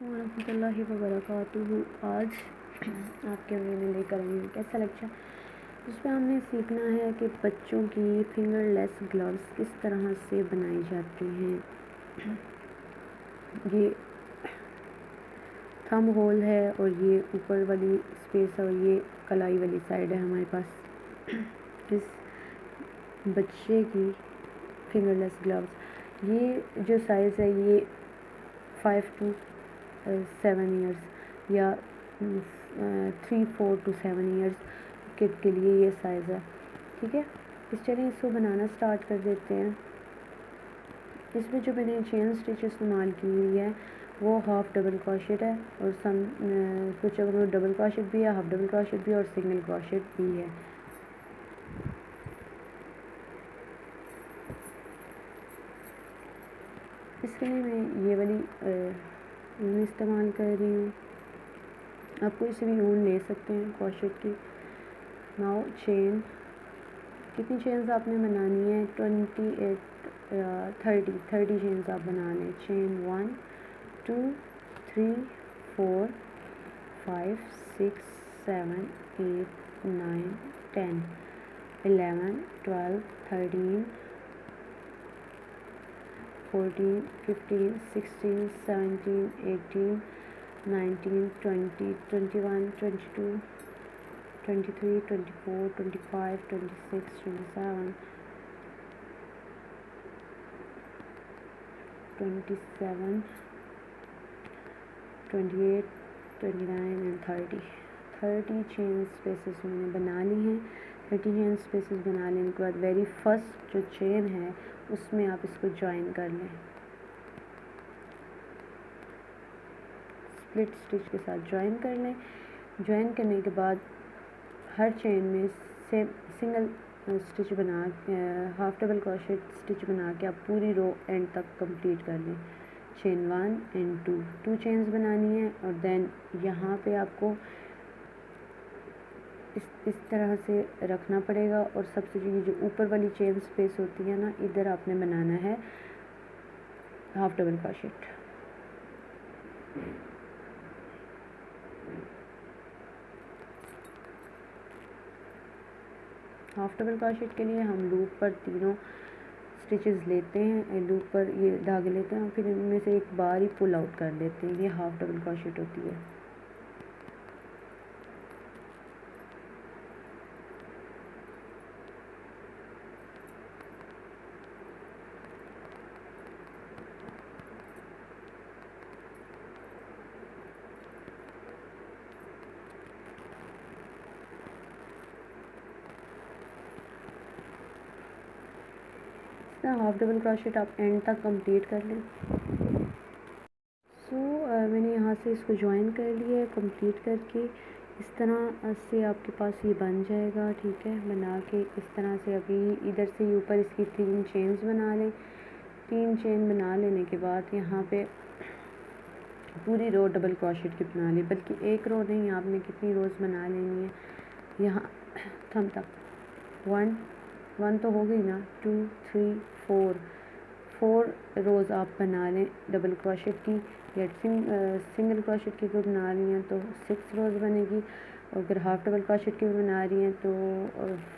रहमतुल्लाहि व बरकातुहू। आज आपके लिए लेकर आई हूँ कैसा लेक्चर, जिसमें हमने सीखना है कि बच्चों की फिंगरलेस ग्लव्स किस तरह से बनाई जाती हैं। ये थंब होल है और ये ऊपर वाली स्पेस है और ये कलाई वाली साइड है हमारे पास इस बच्चे की फिंगरलेस ग्लव्स। ये जो साइज़ है ये 5 to 7 ईयर्स या 3, 4 to 7 ईयर्स के लिए ये साइज़ है। ठीक है, इस चलिए इसको बनाना स्टार्ट कर देते हैं। इसमें जो मैंने चेन स्टिच इस्तेमाल की हुई है वो हाफ डबल क्रोशेट है और कुछ डबल क्रोशेट भी है, हाफ डबल क्रोशेट भी है और सिंगल क्रोशेट भी है। इसके लिए मैं ये वाली ऊन इस्तेमाल कर रही हूँ। आप कोई सी भी ऊन ले सकते हैं क्रोशेट की। नाउ चेन, कितनी चेन्स आपने बनानी है? 28 या 30 चेन्स आप बना लें। चेन 1 2 3 4 5 6 7 8 9 10 11 12 13 14 15 16 17 18 19 20 21 22 23 24 25 26 27 27 28 29 एंड 30 चेन स्पेसेस मैंने बना ली हैं। 30 चेन स्पेसेस बना लेने के बाद वेरी फर्स्ट जो चेन है उसमें आप इसको ज्वाइन कर लें स्प्लिट स्टिच के साथ ज्वाइन कर लें। ज्वाइन करने के बाद हर चेन में से सिंगल स्टिच बना हाफ डबल क्रोशेट स्टिच बना के आप पूरी रो एंड तक कंप्लीट कर लें। चेन 1 एंड 2 चेन्स बनानी है और देन यहाँ पे आपको इस तरह से रखना पड़ेगा और सबसे जो ऊपर वाली चेन स्पेस होती है ना, इधर आपने बनाना है half double crochet. Half double crochet के लिए हम लूप पर तीनों स्टिचेस लेते हैं, लूप पर ये धागे लेते हैं और फिर इनमें से एक बार ही पुल आउट कर देते हैं। ये हाफ डबल क्रोशेट होती है। हाफ डबल क्रोशेट आप एंड तक कंप्लीट कर लें। मैंने यहाँ से इसको ज्वाइन कर लिया है कंप्लीट करके। इस तरह से आपके पास ये बन जाएगा। ठीक है, बना के इस तरह से अभी इधर से ऊपर इसकी 3 चेन्स बना लें। 3 चेन बना लेने के बाद यहाँ पे पूरी रो डबल क्रोशेट की बना ली, बल्कि एक रो नहीं, आपने कितनी रोज़ बना लेनी है यहाँ थम तक। 1 तो हो गई ना, 2 3 4 रोज़ आप बना लें डबल क्रोशेट की या सिंगल क्रोशेट की भी बना रही हैं तो 6 रोज़ बनेगी और अगर हाफ डबल क्रोशेट की भी बना रही हैं तो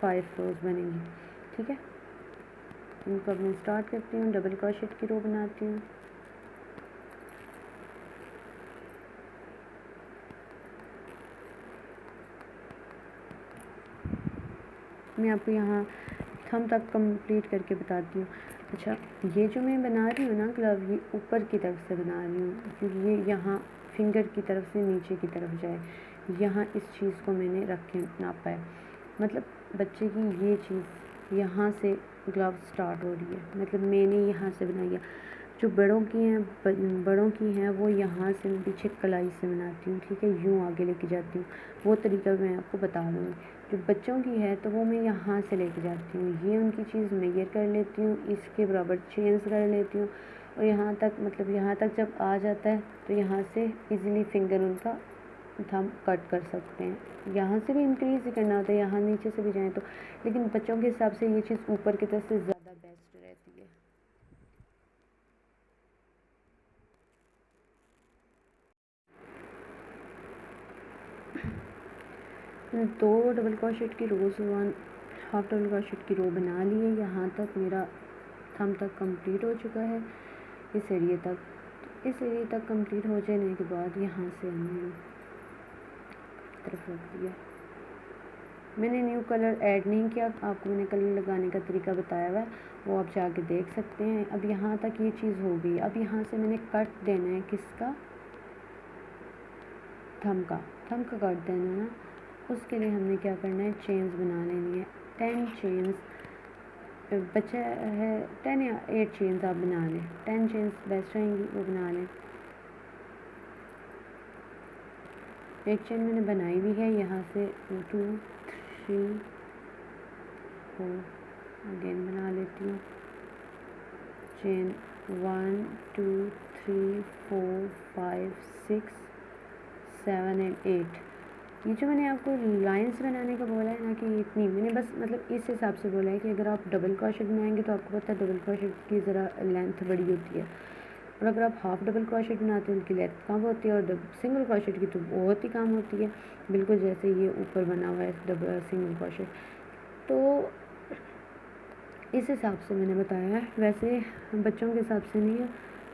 5 रोज़ बनेगी। ठीक है, इनको अब मैं स्टार्ट करती हूँ। डबल क्रोशेट की रो बनाती हूँ। मैं आपको यहाँ थम तक कंप्लीट करके बताती हूँ। अच्छा, ये जो मैं बना रही हूँ ना ग्लव, ये ऊपर की तरफ से बना रही हूँ क्योंकि ये यहाँ फिंगर की तरफ से नीचे की तरफ जाए। यहाँ इस चीज़ को मैंने रख के नापा है, मतलब बच्चे की ये चीज़ यहाँ से ग्लव स्टार्ट हो रही है, मतलब मैंने यहाँ से बनाई है। जो बड़ों की हैं वो यहाँ से मैं पीछे कलाई से बनाती हूँ। ठीक है, यूँ आगे लेके जाती हूँ, वो तरीका मैं आपको बता दूँगी। जो बच्चों की है तो वो मैं यहाँ से लेके जाती हूँ, ये उनकी चीज़ मेजर कर लेती हूँ, इसके बराबर चेंज कर लेती हूँ और यहाँ तक, मतलब यहाँ तक जब आ जाता है तो यहाँ से इजीली फिंगर उनका थंब कट कर सकते हैं। यहाँ से भी इंक्रीज़ ही करना होता है, यहाँ नीचे से भी जाएँ तो, लेकिन बच्चों के हिसाब से ये चीज़ ऊपर की तरफ से ज़्यादा बेस्ट रहती है। मैंने 2 डबल क्रोशेट की रोज़ 1 हाफ डबल क्रोशेट की रो बना ली है। यहाँ तक मेरा थम तक कंप्लीट हो चुका है, इस एरिए तक। तो इस एरिए तक कंप्लीट हो जाने के बाद यहाँ से हमने तरफ रख दिया। मैंने न्यू कलर ऐड नहीं किया, आपको मैंने कलर लगाने का तरीका बताया हुआ है, वो आप जाके देख सकते हैं। अब यहाँ तक ये चीज़ हो गई। अब यहाँ से मैंने कट देना है, किसका, थम का कट देना है ना। उसके लिए हमने क्या करना है, चेन्स बना लेनी है। 10 चेन्स बचा है, 10 या 8 चेन्स आप बना लें, 10 चेन्स बेस्ट रहेंगी, वो बना लें। एक चेन मैंने बनाई भी है, यहाँ से 2 3 4 अगेन बना लेती हूँ। Chain 1 2 3 4 5 6 7 and 8। ये जो मैंने आपको लाइंस बनाने का बोला है ना कि इतनी, मैंने बस मतलब इस हिसाब से बोला है कि अगर आप डबल क्रोशेट बनाएंगे तो आपको पता है डबल क्रोशेट की ज़रा लेंथ बड़ी होती है, और अगर आप हाफ डबल क्रोशेट बनाते हैं उनकी लेंथ कम होती है, और सिंगल क्रोशेट की तो बहुत ही कम होती है, बिल्कुल जैसे ये ऊपर बना हुआ है डबल सिंगल क्रोशेट। तो इस हिसाब से मैंने बताया है, वैसे बच्चों के हिसाब से नहीं है।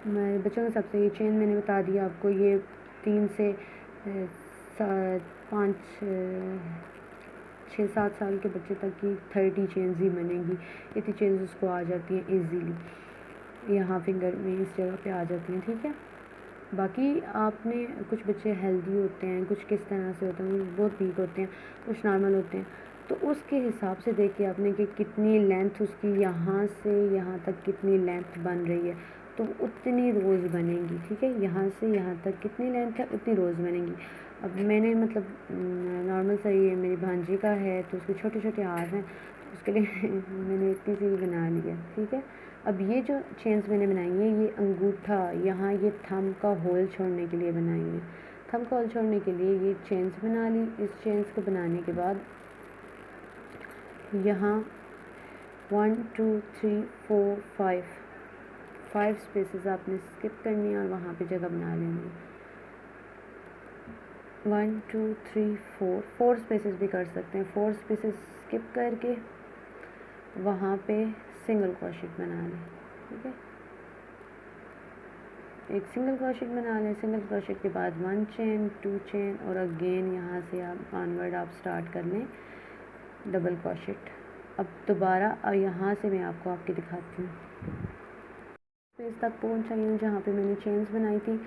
मैं बच्चों के हिसाब से ये चेन मैंने बता दिया आपको, ये 3 से 5 6 7 साल के बच्चे तक की 30 चेन्स ही बनेंगी। इतनी चेन्स उसको आ जाती हैं इजीली, यहाँ फिंगर में इस जगह पे आ जाती हैं, ठीक है। बाकी आपने, कुछ बच्चे हेल्दी होते हैं, कुछ किस तरह से होते हैं, कुछ बहुत वीक होते हैं, कुछ नॉर्मल होते हैं, तो उसके हिसाब से देखिए आपने कि कितनी लेंथ उसकी यहाँ से यहाँ तक कितनी लेंथ बन रही है, तो उतनी रोज़ बनेंगी, ठीक है। यहाँ से यहाँ तक कितनी लेंथ है उतनी रोज़ बनेंगी। अब मैंने मतलब नॉर्मल सा ये मेरी भांजी का है तो उसके छोटे छोटे हाथ हैं, तो उसके लिए मैंने इतनी सी बना ली है, ठीक है। अब ये जो चेन्स मैंने बनाई है, ये अंगूठा यहाँ ये थंब का होल छोड़ने के लिए बनाई है। थंब का होल छोड़ने के लिए ये चेन्स बना ली। इस चेन्स को बनाने के बाद यहाँ 1 2 3 4 5 स्पेसेस आपने स्किप करनी है और वहाँ पे जगह बना लेनी है। 1 2 3 4 स्पेसेस भी कर सकते हैं। 4 स्पेसेस स्किप करके वहाँ पे सिंगल क्रोशेट बना लें, ठीक है। एक सिंगल क्रोशेट बना लें। सिंगल क्रोशेट के बाद 1 चेन 2 चेन और अगेन यहाँ से आप ऑनवर्ड आप स्टार्ट कर लें डबल क्रोशेट। अब दोबारा और यहाँ से मैं आपको आके दिखाती हूँ। पेज तक पहुँच आई हूँ जहाँ पे मैंने चेन्स बनाई थी।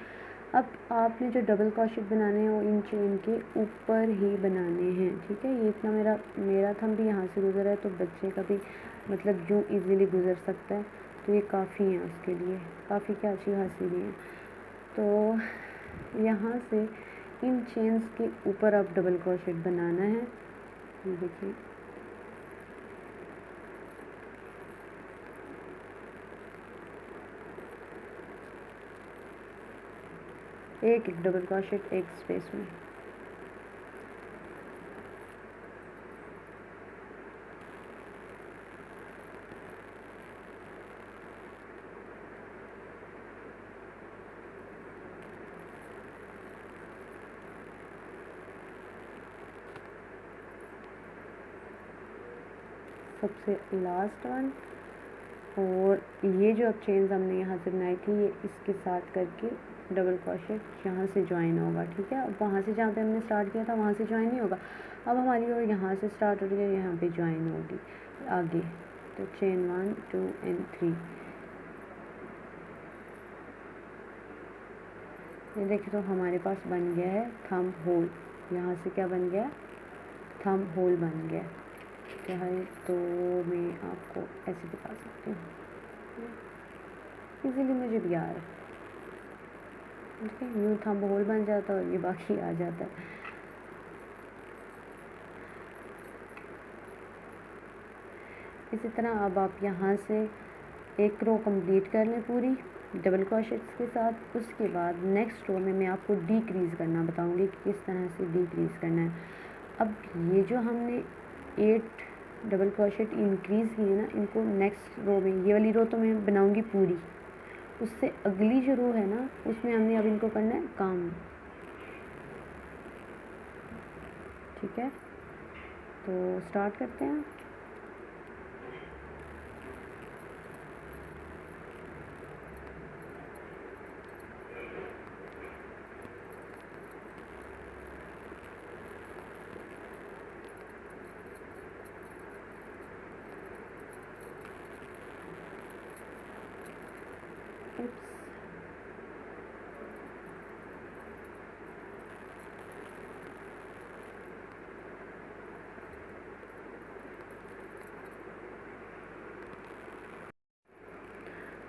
अब आपने जो डबल क्रोशेट बनाने हैं वो इन चेन के ऊपर ही बनाने हैं, ठीक है। ये इतना मेरा थंब भी यहाँ से गुजरा है, तो बच्चे का भी मतलब यूँ इजीली गुजर सकता है, तो ये काफ़ी है उसके लिए, काफ़ी क्या अच्छी खासी भी है। तो यहाँ से इन चेन्स के ऊपर आप डबल क्रोशेट बनाना है। ये देखिए, एक डबल क्रोशेट एक स्पेस में। सबसे लास्ट वन, और ये जो अब चेन्स हमने यहाँ से बनाई थी ये इसके साथ करके डबल क्रोशेट यहाँ से ज्वाइन होगा, ठीक है। अब वहाँ से जहाँ पे हमने स्टार्ट किया था वहाँ से ज्वाइन नहीं होगा, अब हमारी और यहाँ से स्टार्ट हो रही है, यहाँ पे ज्वाइन होगी आगे। तो चेन 1 2 एंड 3, ये देखिए तो हमारे पास बन गया है थंब होल। यहाँ से क्या बन गया, थंब होल बन गया है। तो मैं आपको ऐसे दिखा सकती हूँ, इजीली मुझे भी आ रहा है, ठीक है। यूँ थंब होल बन जाता है और ये बाकी आ जाता है। इसी तरह अब आप यहाँ से एक रो कंप्लीट कर लें पूरी डबल क्रोशेट्स के साथ। उसके बाद नेक्स्ट रो में मैं आपको डिक्रीज़ करना बताऊँगी कि किस तरह से डिक्रीज़ करना है। अब ये जो हमने 8 डबल क्रोशेट इंक्रीज़ किए ना, इनको नेक्स्ट रो में, ये वाली रो तो मैं बनाऊँगी पूरी, उससे अगली जो रो है ना उसमें हमने अब इनको करना है काम, ठीक है। तो स्टार्ट करते हैं।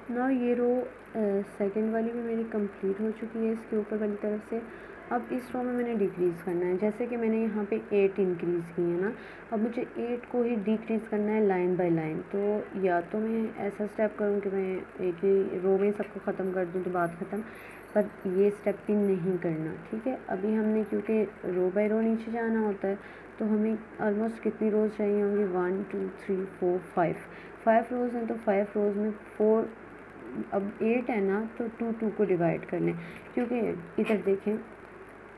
ना ये रो सेकंड वाली भी मेरी कंप्लीट हो चुकी है इसके ऊपर वाली तरफ से। अब इस रो में मैंने डिक्रीज़ करना है, जैसे कि मैंने यहाँ पे 8 इंक्रीज़ की है ना, अब मुझे 8 को ही डिक्रीज़ करना है लाइन बाय लाइन। तो या तो मैं ऐसा स्टेप करूँ कि मैं एक ही रो में सबको ख़त्म कर दूँ तो बात ख़त्म, पर ये स्टेप भी नहीं करना, ठीक है। अभी हमने क्योंकि रो बाय रो नीचे जाना होता है, तो हमें ऑलमोस्ट कितनी रोज़ चाहिए होंगी, 1 2 3 4 5 रोज़ हैं, तो 5 रोज़ में 4, अब 8 है ना, तो 2 को डिवाइड कर लें, क्योंकि इधर देखें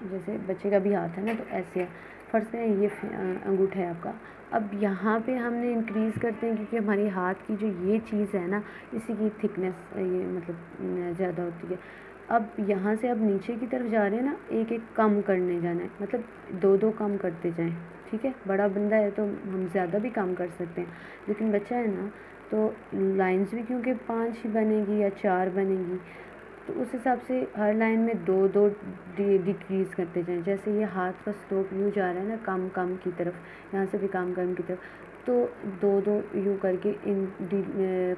जैसे बच्चे का भी हाथ है ना, तो ऐसे है, फर्ज करें ये अंगूठा है आपका। अब यहाँ पे हमने इंक्रीज़ करते हैं क्योंकि हमारी हाथ की जो ये चीज़ है ना, इसी की थिकनेस ये मतलब ज़्यादा होती है। अब यहाँ से अब नीचे की तरफ जा रहे हैं ना, एक एक कम करने जाना है, मतलब 2 कम करते जाएं, ठीक है। बड़ा बंदा है तो हम ज़्यादा भी कम कर सकते हैं, लेकिन बच्चा है ना, तो लाइंस भी क्योंकि 5 ही बनेगी या 4 बनेगी, तो उस हिसाब से हर लाइन में 2 डिक्रीज़ करते जाएं। जैसे ये हाथ का स्लोप यूँ जा रहा है ना, कम कम की तरफ, यहाँ से भी कम कम की तरफ, तो 2 यूँ करके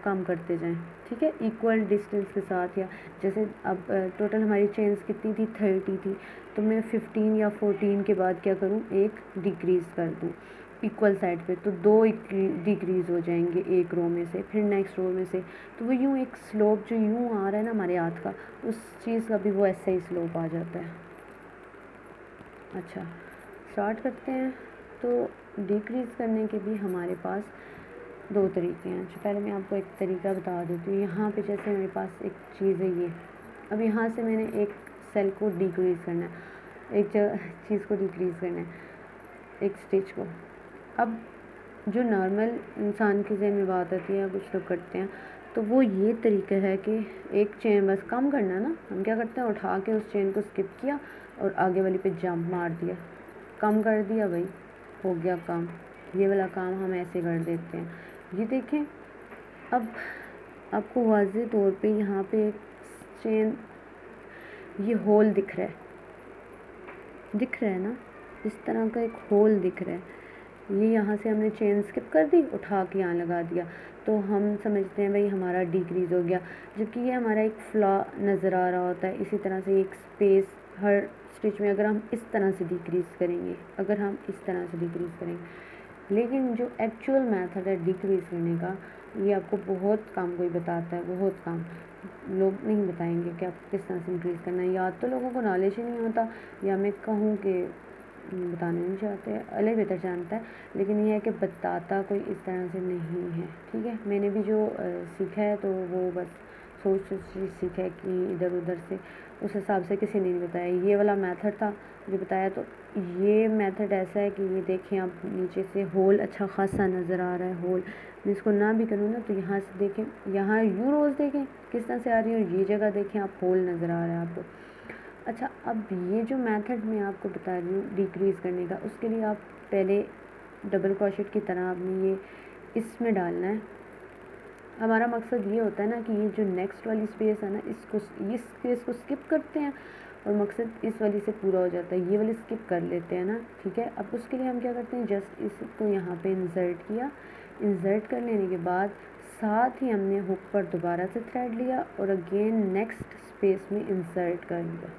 कम करते जाएं, ठीक है, इक्वल डिस्टेंस के साथ। या जैसे अब टोटल हमारी चेन्स कितनी थी, 30 थी, तो मैं 15 या 14 के बाद क्या करूँ, एक डिक्रीज़ कर दूँ इक्वल साइड पे, तो 2 डिक्रीज़ हो जाएंगे एक रो में से, फिर नेक्स्ट रो में से। तो वो यूँ एक स्लोप जो यूँ आ रहा है ना हमारे हाथ का, उस चीज़ का भी वो ऐसे ही स्लोप आ जाता है। अच्छा, स्टार्ट करते हैं। तो डिक्रीज़ करने के भी हमारे पास 2 तरीके हैं। अच्छा, पहले मैं आपको एक तरीका बता देती हूँ। यहाँ पे जैसे मेरे पास एक चीज़ है ये, अब यहाँ से मैंने एक सेल को डिक्रीज़ करना है, एक चीज़ को डिक्रीज़ करना है, एक स्टिच को। अब जो नॉर्मल इंसान के ज़हन में बात आती है, कुछ लोग करते हैं, तो वो ये तरीका है कि एक चेन बस कम करना है ना, हम क्या करते हैं, उठा के उस चेन को स्किप किया और आगे वाली पे जंप मार दिया, कम कर दिया, भाई हो गया कम। ये वाला काम हम ऐसे कर देते हैं। ये देखें, अब आपको वाज़ेह तौर पे यहाँ पे एक चेन, ये होल दिख रहा है ना, इस तरह का एक होल दिख रहा है। ये यहाँ से हमने चेन स्किप कर दी, उठा के यहाँ लगा दिया, तो हम समझते हैं भाई हमारा डिक्रीज़ हो गया, जबकि ये हमारा एक फ्लॉ नज़र आ रहा होता है। इसी तरह से एक स्पेस हर स्टिच में, अगर हम इस तरह से डिक्रीज़ करेंगे, लेकिन जो एक्चुअल मेथड है डिक्रीज़ करने का, ये आपको बहुत कम कोई बताता है, बहुत कम लोग नहीं बताएंगे कि आपको किस तरह से इंक्रीज़ करना है। या तो लोगों को नॉलेज ही नहीं होता, या मैं कहूँ कि बताना नहीं चाहते, अल्लाह बेहतर जानता है, लेकिन ये है कि बताता कोई इस तरह से नहीं है, ठीक है। मैंने भी जो सीखा है तो वो बस सोच सीखा है कि इधर उधर से, उस हिसाब से किसी ने नहीं बताया। ये वाला मेथड था जो बताया, तो ये मेथड ऐसा है कि ये देखें आप, नीचे से होल अच्छा खासा नज़र आ रहा है, होल मैं इसको ना भी करूँ ना, तो यहाँ से देखें, यहाँ यू रोज़ देखें किस तरह से आ रही है, और ये जगह देखें आप, होल नज़र आ रहा है आपको। अच्छा, अब ये जो मेथड मैं आपको बता रही हूँ डिक्रीज़ करने का, उसके लिए आप पहले डबल क्रोशेट की तरह आपने ये इसमें डालना है। हमारा मकसद ये होता है ना कि ये जो नेक्स्ट वाली स्पेस है ना, इस स्पेस को स्किप करते हैं और मकसद इस वाली से पूरा हो जाता है, ये वाली स्किप कर लेते हैं ना, ठीक है। अब उसके लिए हम क्या करते हैं, जस्ट इसको यहाँ पे इंसर्ट किया, इंसर्ट कर लेने के बाद साथ ही हमने हुक पर दोबारा से थ्रेड लिया और अगेन नेक्स्ट स्पेस में इंसर्ट कर लिया।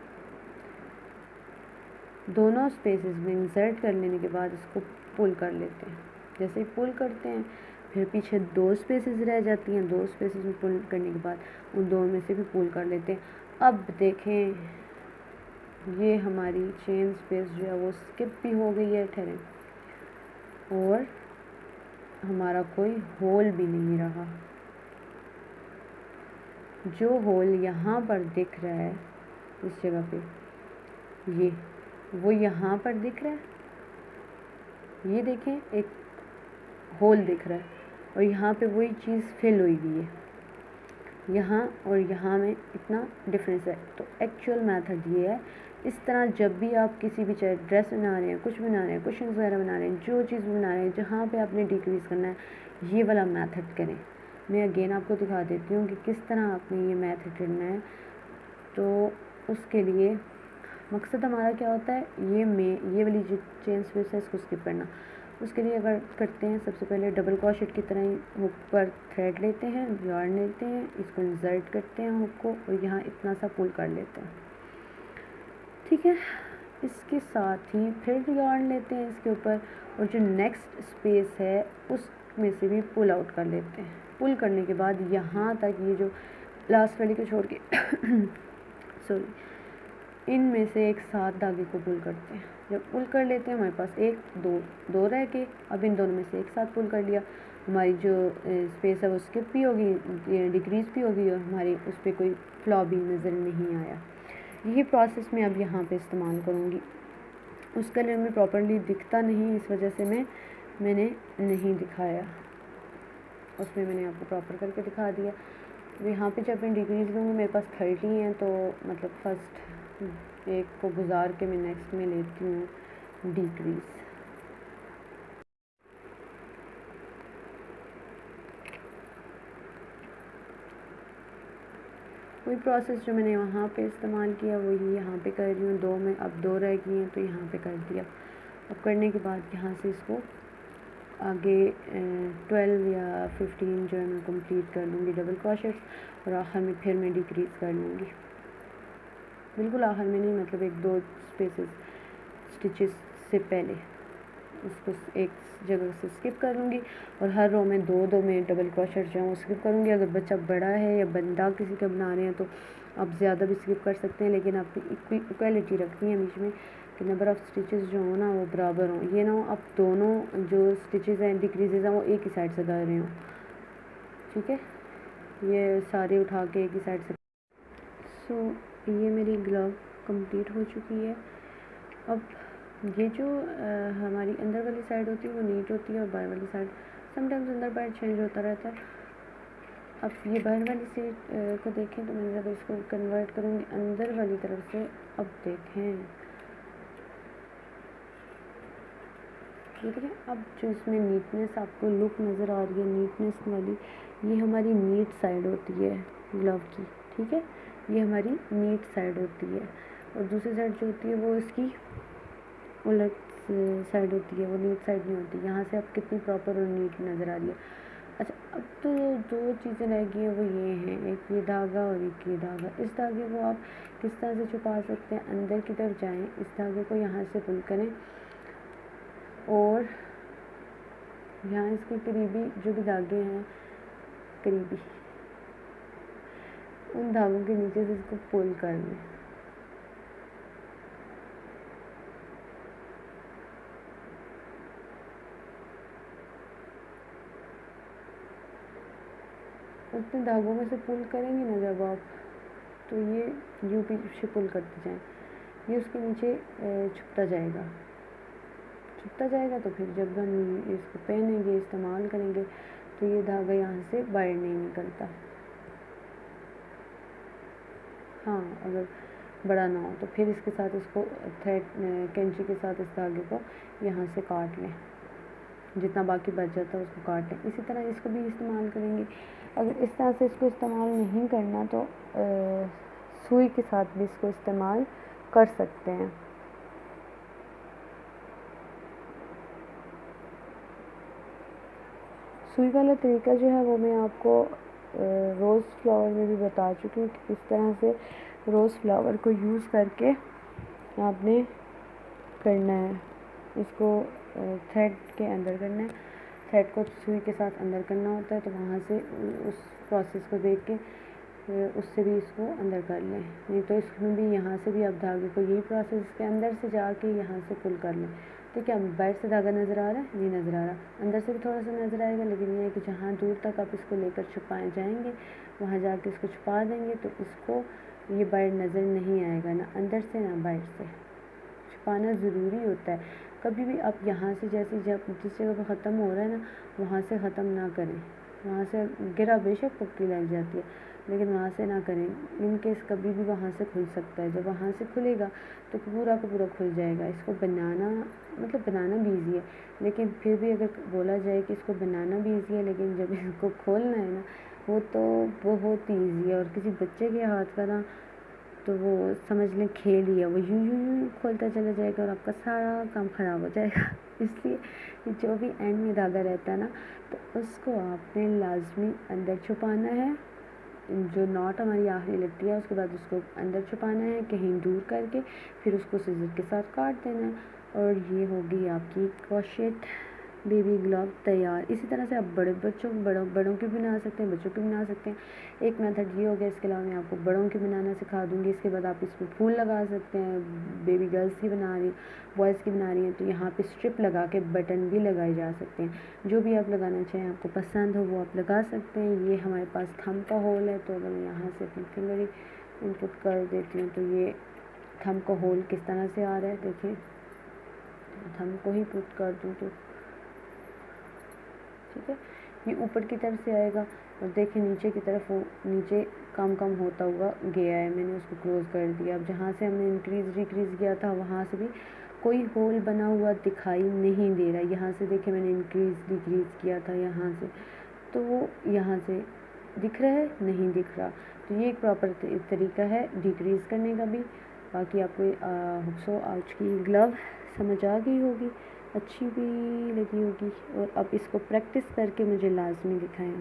दोनों स्पेसेस में इंसर्ट कर लेने के बाद इसको पुल कर लेते हैं। जैसे ही पुल करते हैं, फिर पीछे 2 स्पेसेस रह जाती हैं, 2 स्पेसेस में पुल करने के बाद उन 2 में से भी पुल कर लेते हैं। अब देखें, ये हमारी चेन स्पेस जो है वो स्किप भी हो गई है, ठहरें, और हमारा कोई होल भी नहीं रहा। जो होल यहाँ पर दिख रहा है इस जगह पे, ये वो यहाँ पर दिख रहा है, ये देखें एक होल दिख रहा है और यहाँ पे वही चीज़ फिल हुई हुई है, यहाँ और यहाँ में इतना डिफरेंस है। तो एक्चुअल मेथड ये है। इस तरह जब भी आप किसी भी चाहे ड्रेस बना रहे हैं, कुछ बना रहे हैं, कुशन वगैरह बना रहे हैं, जो चीज़ बना रहे हैं जहाँ पे आपने डिक्रीज़ करना है, ये वाला मेथड करें। मैं अगेन आपको दिखा देती हूँ कि किस तरह आपने ये मेथड करना है। तो उसके लिए मकसद हमारा क्या होता है, ये वाली जो चेन स्पेस है इसको स्किप करना। उसके लिए अगर करते हैं, सबसे पहले डबल क्रोशेट की तरह ही हुक पर थ्रेड लेते हैं, यार्न लेते हैं, इसको इंसर्ट करते हैं हुक को और यहाँ इतना सा पुल कर लेते हैं, ठीक है। इसके साथ ही फिर यार्न लेते हैं इसके ऊपर और जो नेक्स्ट स्पेस है उसमें से भी पुल आउट कर लेते हैं। पुल करने के बाद यहाँ तक ये जो लास्ट वाली को छोड़ के सॉरी, इनमें से एक साथ धागे को पुल करते हैं। जब पुल कर लेते हैं हमारे पास एक दो रह के, अब इन दोनों में से एक साथ पुल कर लिया, हमारी जो स्पेस है वो स्किप भी होगी, डिक्रीज भी होगी और हमारी उस पर कोई फ्लॉ भी नज़र नहीं आया। यही प्रोसेस मैं अब यहाँ पे इस्तेमाल करूँगी। उस कलर में प्रॉपरली दिखता नहीं, इस वजह से मैंने नहीं दिखाया, उसमें मैंने आपको प्रॉपर करके दिखा दिया। यहाँ पे जब मैं डिक्रीज़ लूँगी, मेरे पास 30 हैं, तो मतलब फर्स्ट एक को गुजार के मैं नेक्स्ट में लेती हूँ डिक्रीज़। वही प्रोसेस जो मैंने वहाँ पे इस्तेमाल किया वही यहाँ पे कर रही हूँ। 2 में अब 2 रह गई हैं तो यहाँ पे कर दिया। अब करने के बाद यहाँ से इसको आगे 12 या 15 जो है मैं कंप्लीट कर लूँगी डबल क्रोशेट्स और आखिर में फिर मैं डिक्रीज़ कर लूँगी। बिल्कुल आखिर में नहीं, मतलब 1-2 स्पेसेस स्टिचेस से पहले इसको एक जगह से स्किप कर लूँगी और हर रो में 2-2 में डबल क्रोशेट जो है वो स्किप करूँगी। अगर बच्चा बड़ा है या बंदा किसी का बना रहे हैं तो आप ज़्यादा भी स्किप कर सकते हैं, लेकिन आपकी इक्वलिटी रखनी है बीच में कि नंबर ऑफ़ स्टिचेस जो हो ना वो बराबर हों। ये ना हो आप दोनों जो स्टिचेस हैं डिक्रीजेज हैं वो एक ही साइड से कर रहे हों, ठीक है। ये सारे उठा के एक ही साइड से। सो ये मेरी ग्लव कंप्लीट हो चुकी है। अब ये जो हमारी अंदर वाली साइड होती है वो नीट होती है और बाहर वाली साइड समटाइम्स अंदर बाहर चेंज होता रहता है। अब ये बाहर वाली साइड को देखें तो मैं जब इसको कन्वर्ट करूँगी अंदर वाली तरफ से, अब देखें ये देखें, अब जो इसमें नीटनेस आपको लुक नज़र आ रही है नीटनेस वाली, ये हमारी नीट साइड होती है ग्लव की, ठीक है। ये हमारी नीट साइड होती है और दूसरी साइड जो होती है वो इसकी उलट साइड होती है, वो नीट साइड नहीं होती। यहाँ से अब कितनी प्रॉपर और नीट नज़र आ रही है। अच्छा, अब तो 2 चीज़ें रह गई हैं वो ये हैं, एक ये धागा और एक ये धागा। इस धागे को आप किस तरह से छुपा सकते हैं, अंदर की तरफ जाएं, इस धागे को यहाँ से पुल करें और यहाँ इसके करीबी जो भी धागे हैं करीबी, उन धागों के नीचे से इसको पुल कर लें। उतने धागों में से पुल करेंगे ना जब आप, तो ये यूं पीछे पुल करते जाएं, ये उसके नीचे छुपता जाएगा। तो फिर जब हम इसको पहनेंगे, इस्तेमाल करेंगे, तो ये धागा यहाँ से बाहर नहीं निकलता। हाँ, अगर बड़ा ना हो तो फिर इसके साथ इसको थ्रेड कैंची के साथ इस धागे को यहाँ से काट लें, जितना बाकी बच जाता है उसको काट लें। इसी तरह इसको भी इस्तेमाल करेंगे। अगर इस तरह से इसको इस्तेमाल नहीं करना तो सुई के साथ भी इसको इस्तेमाल कर सकते हैं। सुई वाला तरीका जो है वो मैं आपको रोज़ फ्लावर में भी बता चुकी हूँ कि किस तरह से रोज़ फ्लावर को यूज़ करके आपने करना है। इसको थ्रेड के अंदर करना है, थ्रेड को सुई के साथ अंदर करना होता है, तो वहाँ से उस प्रोसेस को देख के उससे भी इसको अंदर कर लें। नहीं तो इसमें भी यहाँ से भी आप धागे को यही प्रोसेस के अंदर से जाके यहाँ से पुल कर लें। तो क्या बाहर से धागा नज़र आ रहा है, नहीं नज़र आ रहा, अंदर से भी थोड़ा सा नज़र आएगा, लेकिन ये है कि जहाँ दूर तक आप इसको लेकर छुपाए जाएंगे वहाँ जाके इसको छुपा देंगे तो इसको ये बाहर नज़र नहीं आएगा, ना अंदर से ना बाहर से। छुपाना ज़रूरी होता है। कभी भी आप यहाँ से जैसे जब जिस जगह पर ख़त्म हो रहा है ना, वहाँ से ख़त्म ना करें। वहाँ से गिरा बेशक पट्टी लग जाती है, लेकिन वहाँ से ना करें। इन केस कभी भी वहाँ से खुल सकता है। जब वहाँ से खुलेगा तो पूरा का पूरा खुल जाएगा। इसको बनाना मतलब बनाना भी ईजी है, लेकिन फिर भी अगर बोला जाए कि इसको बनाना भी ईजी है, लेकिन जब इसको खोलना है ना, वो तो बहुत ईजी है। और किसी बच्चे के हाथ का ना, तो वो समझ लें खेल ही है। वो यूँ यूँ यूँ खोलता चला जाएगा और आपका सारा काम ख़राब हो जाएगा। इसलिए जो भी एंड में धागा रहता है ना, तो उसको आपने लाजमी अंदर छुपाना है। जो नॉट हमारी आखिरी लगती है, उसके बाद उसको अंदर छुपाना है कहीं दूर करके, फिर उसको सिज़र के साथ काट देना है, और ये होगी आपकी क्रॉशेट बेबी ग्लव तैयार। इसी तरह से आप बड़ों की बना सकते हैं, बच्चों की बना सकते हैं। एक मेथड ये हो गया। इसके अलावा मैं आपको बड़ों की बनाना सिखा दूँगी। इसके बाद आप इसमें फूल लगा सकते हैं। बेबी गर्ल्स की बना रही, बॉयज़ की बना रही हैं, तो यहाँ पे स्ट्रिप लगा के बटन भी लगाए जा सकते हैं। जो भी आप लगाना चाहें, आपको पसंद हो, वो आप लगा सकते हैं। ये हमारे पास थंब का होल है, तो अगर मैं यहाँ से अपनी फिंगर ही इनपुट कर देती हूँ, तो ये थंब का होल किस तरह से आ रहा है देखिए। थंब को ही पुट कर दूँ तो ठीक है, ये ऊपर की तरफ से आएगा। और देखिए नीचे की तरफ, वो नीचे कम होता हुआ गया है। मैंने उसको क्लोज़ कर दिया। अब जहाँ से हमने इंक्रीज़ डिक्रीज़ किया था, वहाँ से भी कोई होल बना हुआ दिखाई नहीं दे रहा। यहाँ से देखिए मैंने इंक्रीज़ डिक्रीज़ किया था यहाँ से, तो वो यहाँ से दिख रहा है, नहीं दिख रहा। तो ये एक प्रॉपर तरीका है डिक्रीज़ करने का भी। बाकी आपको होप्स सो आज की ग्लव समझ आ गई होगी, अच्छी भी लगी होगी। और अब इसको प्रैक्टिस करके मुझे लाजमी दिखाएं।